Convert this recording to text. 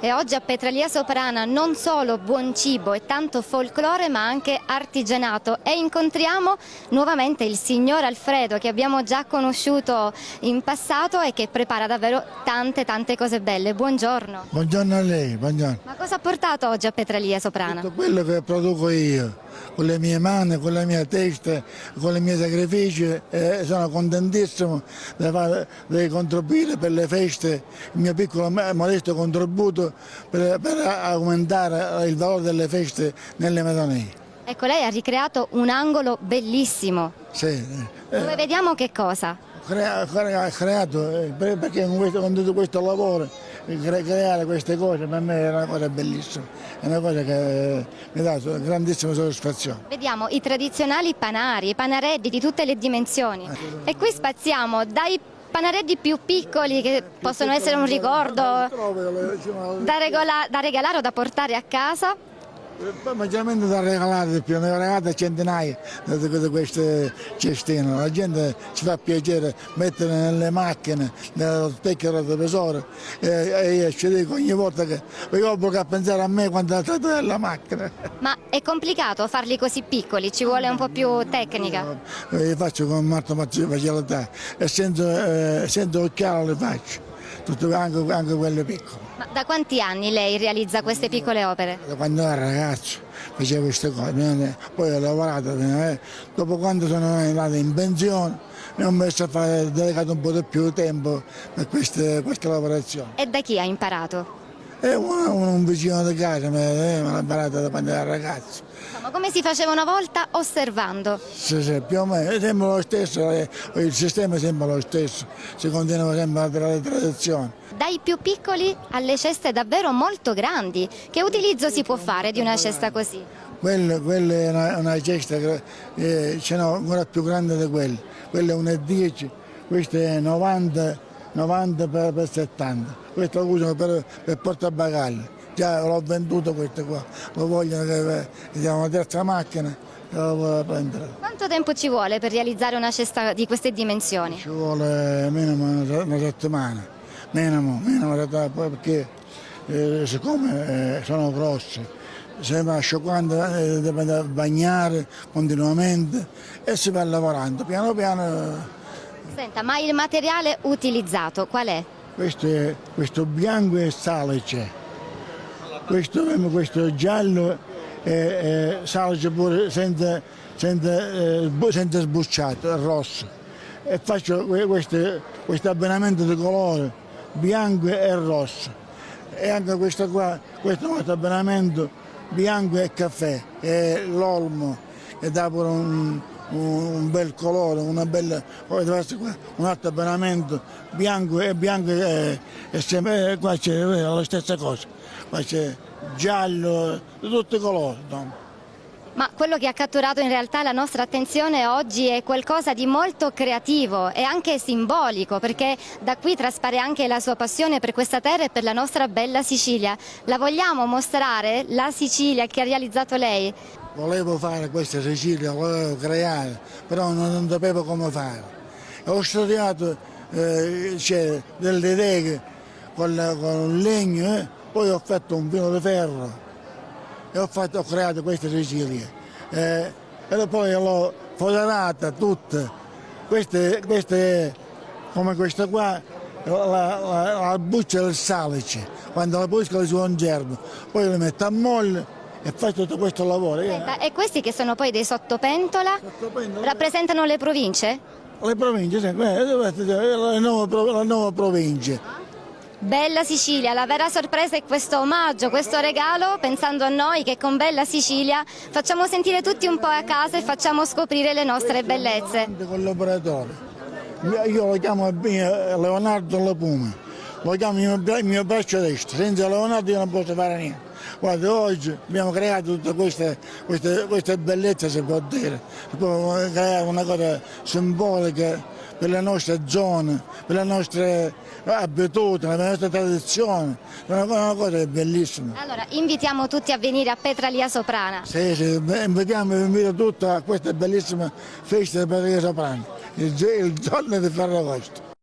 E oggi a Petralia Soprana non solo buon cibo e tanto folklore, ma anche artigianato. E incontriamo nuovamente il signor Alfredo, che abbiamo già conosciuto in passato e che prepara davvero tante cose belle. Buongiorno. Buongiorno a lei, buongiorno. Ma cosa ha portato oggi a Petralia Soprana? Tutto quello che produco io, con le mie mani, con la mia testa, con i miei sacrifici, sono contentissimo di contribuire per le feste, il mio piccolo modesto contributo per aumentare il valore delle feste nelle Madonie. Ecco, lei ha ricreato un angolo bellissimo. Sì. Dove vediamo che cosa? Ho creato, perché con tutto questo lavoro, creare queste cose per me è una cosa bellissima, è una cosa che mi dà grandissima soddisfazione. Vediamo i tradizionali panari, i panareddi di tutte le dimensioni. E qui spaziamo dai panareddi più piccoli, che possono essere un ricordo da regalare o da portare a casa. Maggiormente da regalare, più ne ho regalate centinaia di queste cestine. La gente ci fa piacere mettere nelle macchine, nello specchio retrovisore, e io ci dico ogni volta che vi obbligo a pensare a me quando la tratto della macchina. Ma è complicato farli così piccoli, ci vuole un po' più tecnica? Li faccio con molta facilità e senza occhiali li faccio, anche quelle piccole. Ma da quanti anni lei realizza queste piccole opere? Da quando ero ragazzo facevo queste cose, poi ho lavorato, dopo quando sono andato in pensione mi ho messo a fare, dedicato un po' di più tempo a queste lavorazioni. E da chi ha imparato? E un vicino di casa me l'ha imparato da quando ero ragazzo. Ma come si faceva una volta? Osservando. Sì, più o meno, è sempre lo stesso, il sistema è sempre lo stesso, si continua sempre le tradizioni. Dai più piccoli alle ceste davvero molto grandi. Che utilizzo si può fare di una cesta così? Quella è una cesta che ce n'è ancora più grande di quella è 1,10, questa è 90 per 70, questa lo usano per portabagagli. Già l'ho venduto questo qua, lo vogliono che diamo una terza macchina e lo voglio prendere. Quanto tempo ci vuole per realizzare una cesta di queste dimensioni? Ci vuole minimo una settimana, minimo perché siccome sono grosse, si va asciugando, deve bagnare continuamente e si va lavorando piano piano. Senta, ma il materiale utilizzato qual è? Questo bianco è salice, questo giallo è salice pure senza sbucciato, è rosso. E faccio questo abbinamento di colore bianco e rosso. E anche questo nostro abbinamento bianco e caffè, è l'olmo, che dà pure un bel colore, un altro abbinamento bianco e sempre qua c'è la stessa cosa, qua c'è giallo, di tutti i colori. No? Ma quello che ha catturato in realtà la nostra attenzione oggi è qualcosa di molto creativo e anche simbolico, perché da qui traspare anche la sua passione per questa terra e per la nostra bella Sicilia. La vogliamo mostrare, la Sicilia che ha realizzato lei? Volevo fare questa Sicilia, volevo creare, però non sapevo come fare. Ho studiato delle idee con il legno, poi ho fatto un filo di ferro e ho creato questa Sicilia. E poi l'ho foderata tutta. Queste, come questa qua, la buccia del salice, quando la pulisco su un gerbo, poi la metto a molle e faccio tutto questo lavoro. Senta, e questi che sono poi dei sottopentola, rappresentano le province? Le province, sì, le nuove province. Bella Sicilia, la vera sorpresa è questo omaggio, questo regalo, pensando a noi che con Bella Sicilia facciamo sentire tutti un po' a casa e facciamo scoprire le nostre bellezze. Collaboratore. Io lo chiamo Leonardo La Puma, lo chiamo il mio braccio destro, senza Leonardo io non posso fare niente. Guarda, oggi abbiamo creato tutte queste bellezze, si può dire, si può creare una cosa simbolica per le nostre zone, per le nostre abitudini, per le nostre tradizioni, è una cosa bellissima. Allora, invitiamo tutti a venire a Petralia Soprana. Sì, invito tutti a questa bellissima festa di Petralia Soprana, il giorno di Ferragosto.